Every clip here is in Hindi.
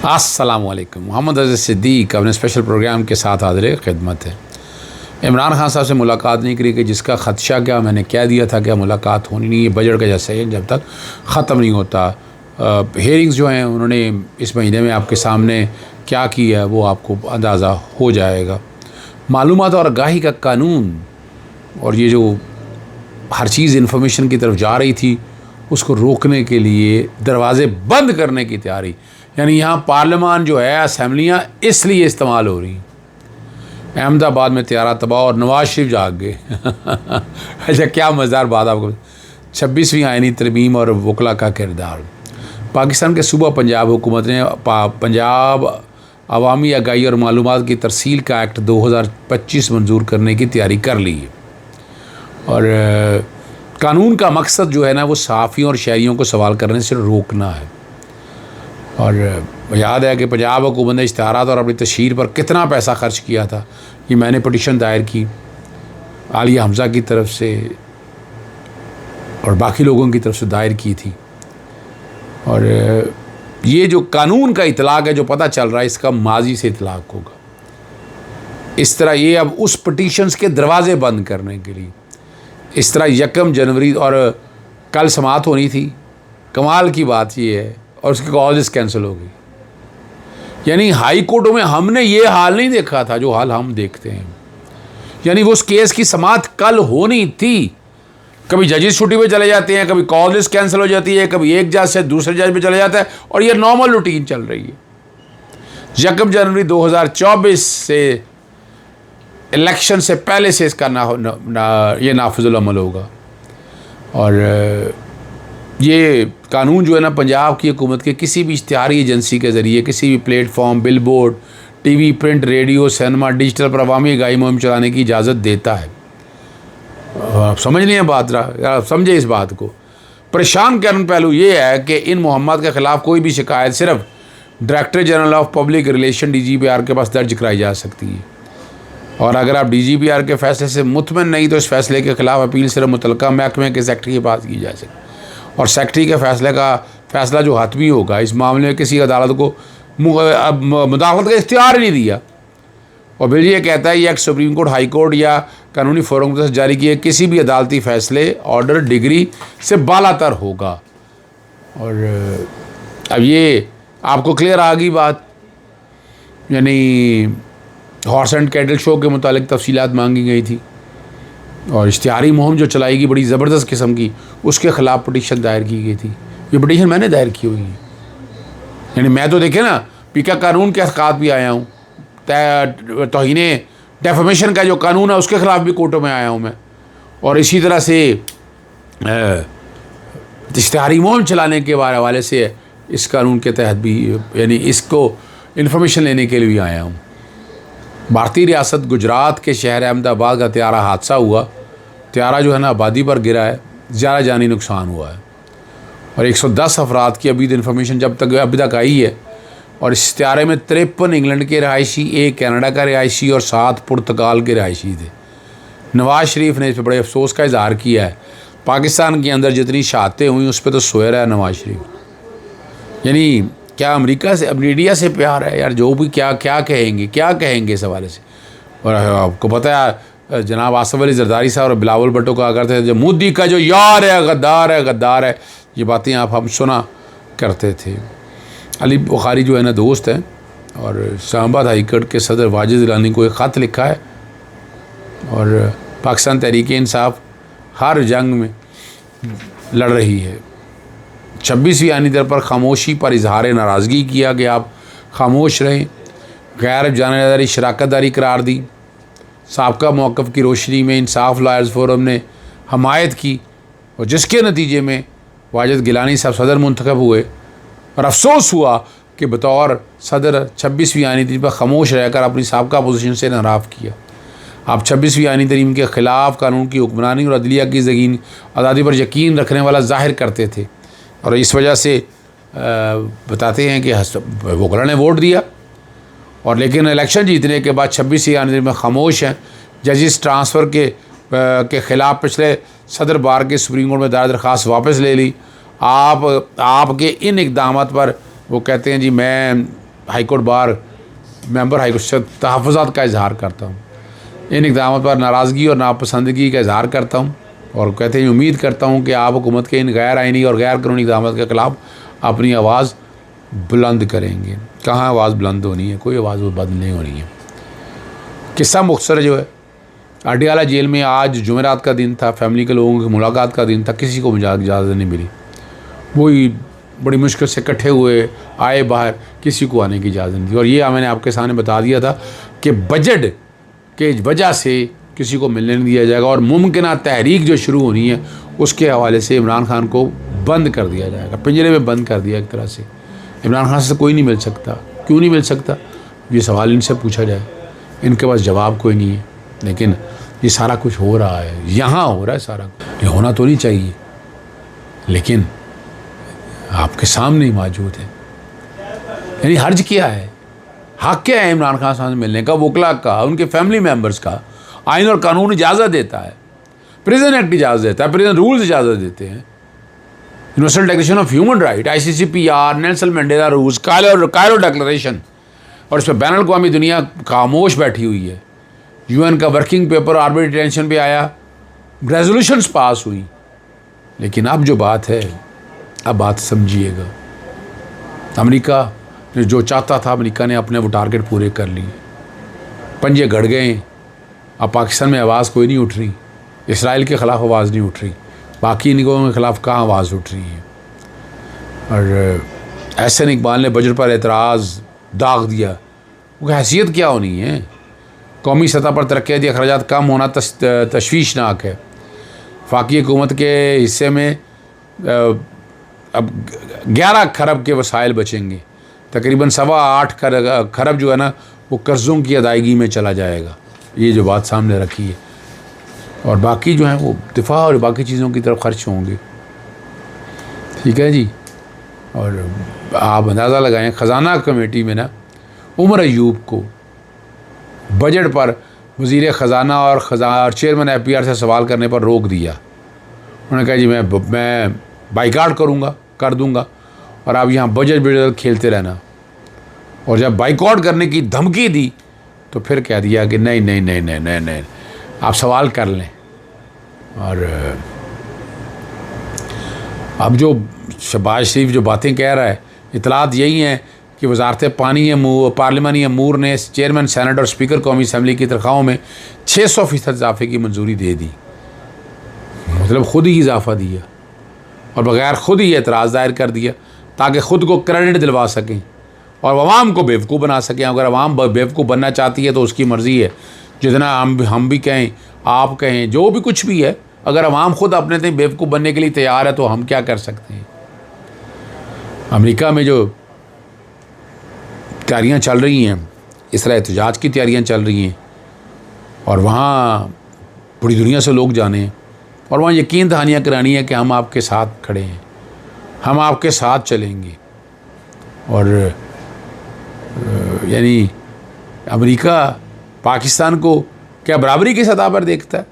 अस्सलामुअलैकुम। मोहम्मद अज़ीज़ सिद्दीक़ अपने स्पेशल प्रोग्राम के साथ हाज़िर खिदमत है। इमरान खान साहब से मुलाकात नहीं करी कि जिसका ख़दशा क्या मैंने कह दिया था कि मुलाकात होनी नहीं है, बजट का जैसे है जब तक ख़त्म नहीं होता। हेयरिंग्स जो हैं उन्होंने इस महीने में आपके सामने क्या किया है वो आपको अंदाज़ा हो जाएगा। मालूमात और आगाही का कानून और ये जो हर चीज़ इन्फॉर्मेशन की तरफ जा रही थी उसको रोकने के लिए दरवाज़े बंद करने की तैयारी, यानी यहाँ पार्लियामान जो है असम्बलियाँ इसलिए इस्तेमाल हो रही। अहमदाबाद में त्यारा तबाह और नवाज शरीफ जाग गए। अच्छा, क्या मज़ेदार बात आपको। 26वीं आईनी तरमीम और वकला का किरदार। पाकिस्तान के सूबा पंजाब हुकूमत ने पंजाब अवामी आगाही और मालूमात की तरसील का एक्ट 2025 मंजूर करने की तैयारी कर ली है। और कानून का मकसद जो है ना वो सहाफ़ियों और शहरियों को सवाल करने से रोकना है। और याद है कि पंजाब हुकूमत ने इश्तिहारात और अपनी तशहीर पर कितना पैसा खर्च किया था। ये मैंने पटिशन दायर की आलिया हमज़ा की तरफ से और बाकी लोगों की तरफ से दायर की थी। और ये जो कानून का इतलाक़ है जो पता चल रहा है इसका माजी से इतलाक़ होगा। इस तरह ये अब उस पटिशन्स के दरवाज़े बंद करने के लिए इस तरह 1 जनवरी और कल समाअत होनी थी। कमाल की बात ये है और उसकी कॉलेज कैंसिल हो गई। यानी हाई कोर्टों में हमने ये हाल नहीं देखा था जो हाल हम देखते हैं। यानी वो उस केस की समाअत कल होनी थी, कभी जजेस छुट्टी पे चले जाते हैं, कभी कॉलेज कैंसिल हो जाती है, कभी एक जज से दूसरे जज पे चले जाता है और ये नॉर्मल रूटीन चल रही है। 1 जनवरी 2024 से इलेक्शन से पहले से इसका ये नाफिजुल अमल होगा। और ये कानून जो है ना पंजाब की हुकूमत के किसी भी इश्तिहारी एजेंसी के ज़रिए किसी भी platform, billboard, TV, print, radio, cinema, digital पर अवामी आगाही मुहिम चलाने की इजाज़त देता है। आप समझ नहीं है बात रहा, समझे इस बात को। परेशान करने पहलू ये है कि इन मोहम्मद के ख़िलाफ़ कोई भी शिकायत सिर्फ director general of public relation DGPR के पास दर्ज कराई जा सकती है। और अगर आप DGPR के फ़ैसले से मुतमईन नहीं तो इस फैसले के ख़िलाफ़ अपील सिर्फ मुतल्लिक़ा महकमे के सेक्रेटरी के पास की जा सकती है। और सेक्रेटरी के फ़ैसला जो हतमी होगा इस मामले में किसी अदालत को मुदाखलत का इख्तियार नहीं दिया। और फिर ये कहता है यह सुप्रीम कोर्ट, हाई कोर्ट या कानूनी फोरम से जारी किए किसी भी अदालती फ़ैसले, ऑर्डर, डिग्री से बालातर होगा। और अब ये आपको क्लियर आ गई बात। यानी हॉर्स एंड कैटल शो के मुतालिक तफसीलात मांगी गई थी और इश्तिहारी मुहिम जो चलाएगी बड़ी ज़बरदस्त किस्म की, उसके ख़िलाफ़ पटिशन दायर की गई थी। ये पटिशन मैंने दायर की हुई है। यानी मैं तो देखे ना पीका कानून के हक़ाक़ भी आया हूँ, तौहीने डेफमेशन का जो कानून है उसके ख़िलाफ़ भी कोर्टों में आया हूँ मैं। और इसी तरह से इश्तिहारी मुहिम चलाने के हवाले से इस कानून के तहत भी यानी इसको इन्फॉर्मेशन लेने के लिए भी आया हूँ। भारतीय रियासत गुजरात के शहर अहमदाबाद का त्यारा हादसा हुआ। त्यारा जो है ना आबादी पर गिरा है, ज़्यादा जानी नुकसान हुआ है और 110 अफराद की अभी इन्फॉर्मेशन अभी तक आई है। और इस त्यारे में 53 इंग्लैंड के रहायशी, 1 कनाडा का रहायशी और 7 पुर्तगाल के रहायशी थे। नवाज शरीफ ने इस पर बड़े अफसोस का इजहार किया है। पाकिस्तान के अंदर जितनी शहादतें हुई उस पर तो सोया रहा है नवाज शरीफ। यानी क्या अमेरिका से, मीडिया से प्यार है यार, जो भी क्या कहेंगे इस हवाले से। और आपको पता है जनाब आसिफ अली जरदारी साहब और बिलावल भुट्टो कहा करते थे मोदी का जो यार है गद्दार है। ये बातें आप हम सुना करते थे। अली बुखारी जो है ना दोस्त हैं और इस्लामाबाद हाई कोर्ट के सदर वाजिद इलानी को एक ख़त लिखा है। और पाकिस्तान तहरीक इंसाफ हर जंग में लड़ रही है। 26वीं आईनी दर पर खामोशी पर इजहार नाराज़गी किया कि आप खामोश रहें, गैर जानेदारी शराकतदारी करार दी। साबका मौक़िफ़ की रोशनी में इंसाफ लॉयर्स फोरम ने हमायत की और जिसके नतीजे में वाजिद गिलानी साहब सदर मुंतखब हुए। और अफसोस हुआ कि बतौर सदर 26वीं आईनी तरीम पर खामोश रहकर अपनी साबका पोजीशन से इनहराफ किया। आप 26वीं आईनी तरीम के ख़िलाफ़ कानून की हुक्मरानी और अदलिया की ज़मीन आज़ादी पर यकीन रखने वाला ज़ाहिर करते थे और इस वजह से बताते हैं कि वकला ने वोट दिया और लेकिन इलेक्शन जीतने के बाद 26वीं आईनी तरीम में खामोश हैं। जजिस ट्रांसफ़र के ख़िलाफ़ पिछले सदर बार के सुप्रीम कोर्ट में दायर दरख्वास्त वापस ले ली। आपके इन इक़दामात पर वो कहते हैं जी मैं high court bar member high court से तहफ़्फ़ुज़ात का इजहार करता हूँ। इन इक़दामात पर नाराज़गी और नापसंदगी का इजहार करता हूँ और कहते हैं उम्मीद करता हूँ कि आप हुकूमत के इन गैर आइनी और गैर कानूनी इक़दामात के ख़िलाफ़ अपनी आवाज़ बुलंद करेंगे। कहाँ आवाज़ बुलंद होनी है, कोई आवाज़ बुलंद नहीं होनी है। किस्सा मुख्तसर जो है, अडयाला जेल में आज जुमेरात का दिन था, फैमिली के लोगों की मुलाकात का दिन था, किसी को इजाज़त नहीं मिली। वही बड़ी मुश्किल से इकट्ठे हुए आए बाहर, किसी को आने की इजाज़त नहीं थी। और ये मैंने आपके सामने बता दिया था कि बजट के वजह से किसी को मिलने नहीं दिया जाएगा और मुमकिन तहरीक जो शुरू होनी है उसके हवाले से इमरान खान को बंद कर दिया जाएगा, पिंजरे में बंद कर दिया एक तरह से। इमरान खान से कोई नहीं मिल सकता। क्यों नहीं मिल सकता, ये सवाल इनसे पूछा जाए, इनके पास जवाब कोई नहीं है। लेकिन ये सारा कुछ हो रहा है, यहाँ हो रहा है सारा। ये होना तो नहीं चाहिए, लेकिन आपके सामने ही मौजूद है। यानी हर्ज क्या है, हक क्या है इमरान खान साहब से मिलने का, वकला का, उनके फैमिली मेम्बर्स का। आइन और कानून इजाज़त देता है, प्रिजन एक्ट इजाज़त देता है, प्रिजन रूल्स इजाज़त देते हैं, universal declaration of human right, ICCPR, Nelson Mandela rules, Cairo declaration. और इस पर बैन अल-अक़वामी दुनिया खामोश बैठी हुई है। UN का वर्किंग पेपर आर्बिट्रेरी डिटेंशन पे आया, रेजोल्यूशंस पास हुई। लेकिन अब जो बात है, अब बात समझिएगा, अमेरिका ने जो चाहता था, अमेरिका ने अपने वो टारगेट पूरे कर लिए, पंजे गड़ गए। अब पाकिस्तान में आवाज़ कोई नहीं उठ रही, इसराइल के ख़िलाफ़ आवाज़ नहीं उठ रही, बाकी निगों के ख़िलाफ़ कहाँ आवाज़ उठ रही है। और एहसन इकबाल ने बजट पर एतराज़ दाग दिया। वो हैसियत क्या होनी है, कौमी सतह पर तरक्याती अखराजात कम होना तशवीशनाक है। फाकी हुकूमत के हिस्से में अब 11 खरब के वसाइल बचेंगे, तकरीबन 8.25 खरब जो है ना वो कर्ज़ों की अदायगी में चला जाएगा। ये जो बात सामने रखी है, और बाकी जो है वो दिफा और बाकी चीज़ों की तरफ खर्च होंगे। ठीक है जी। और आप अंदाज़ा लगाएं, ख़जाना कमेटी में ना उमर अयूब को बजट पर वज़ीर ख़जाना और चेयरमैन APR से सवाल करने पर रोक दिया। उन्होंने कहा जी मैं बाइकाट कर दूंगा और आप यहाँ बजट खेलते रहना। और जब बाइकआउट करने की धमकी दी तो फिर कह दिया कि नहीं आप सवाल कर लें। और अब जो शहबाज शरीफ जो बातें कह रहा है, इतलात यही हैं कि वजारत पानी पार्लिमानी अमूर ने चेयरमैन सेनेट और स्पीकर कौमी असम्बली की तनख्वाहों में 600% इजाफे की मंजूरी दे दी। मतलब ख़ुद ही इजाफ़ा दिया और बग़ैर ख़ुद ही एतराज़ दायर कर दिया ताकि ख़ुद को क्रेडिट दिलवा सकें और अवाम को बेवकूफ़ बना सकें। अगर अवाम बेवकूफ़ बनना चाहती है तो उसकी मर्ज़ी है, जितना हम भी कहें, आप कहें, जो भी कुछ भी है, अगर अवाम ख़ुद अपने से बेवकूफ़ बनने के लिए तैयार है तो हम क्या कर सकते हैं। अमेरिका में जो तैयारियां चल रही हैं, इसराइल एहतजाज की तैयारियां चल रही हैं और वहाँ पूरी दुनिया से लोग जाने हैं और वहाँ यकीन दहानियाँ करानी है कि हम आपके साथ खड़े हैं, हम आपके साथ चलेंगे। और यानी अमेरिका पाकिस्तान को क्या बराबरी की सतह पर देखता है,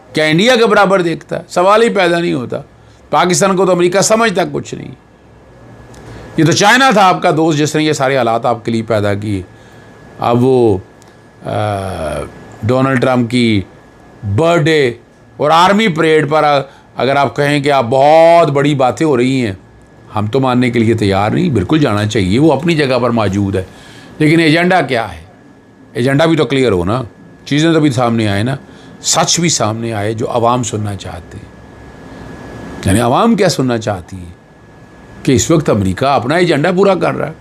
क्या इंडिया के बराबर देखता है? सवाल ही पैदा नहीं होता। पाकिस्तान को तो अमेरिका समझता कुछ नहीं। ये तो चाइना था आपका दोस्त जिसने ये सारे हालात आपके लिए पैदा किए। अब वो डोनाल्ड ट्रंप की बर्थडे और आर्मी परेड पर अगर आप कहें कि आप बहुत बड़ी बातें हो रही हैं, हम तो मानने के लिए तैयार नहीं। बिल्कुल जाना चाहिए, वो अपनी जगह पर मौजूद है, लेकिन एजेंडा क्या है? एजेंडा भी तो क्लियर हो ना, चीज़ें तो भी सामने आए ना, सच भी सामने आए जो आवाम सुनना चाहते हैं। यानी आवाम क्या सुनना चाहती है कि इस वक्त अमेरिका अपना एजेंडा पूरा कर रहा है,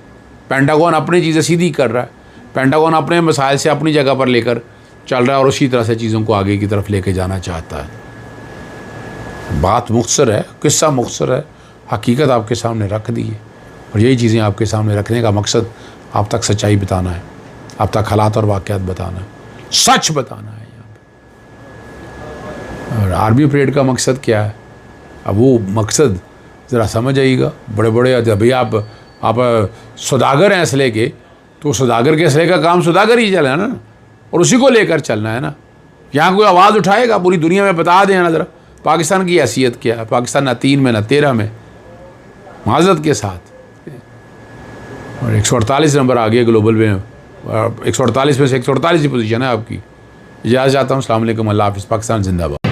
पेंटागन अपनी चीज़ें सीधी कर रहा है, पेंटागन अपने मसाइल से अपनी जगह पर लेकर चल रहा है और उसी तरह से चीज़ों को आगे की तरफ लेके जाना चाहता है। बात मुख्तसर है, किस्सा मुख्तसर है, हकीकत आपके सामने रख दी है और यही चीज़ें आपके सामने रखने का मकसद आप तक सच्चाई बताना है, आप तक हालात और वाक़यात बताना है, सच बताना है यहाँ पर। और आर्मी परेड का मकसद क्या है? अब वो मकसद ज़रा समझ आइएगा। बड़े बड़े अभी आप सौदागर हैं असले के, तो सौदागर के असले का काम सौदागर ही चला है ना, और उसी को लेकर चलना है ना। यहाँ कोई आवाज़ उठाएगा पूरी दुनिया में बता दें ना ज़रा पाकिस्तान की हैसियत क्या है। पाकिस्तान ना 3 में ना 13 में, माज़रत के साथ और 148 नंबर आ गया ग्लोबल में, 148 में से 148 ही पोजीशन है आपकी। इजाज़त चाहता हूँ। अस्सलाम वालेकुम, अल्लाह हाफ़िज़, पाकिस्तान जिंदाबाद।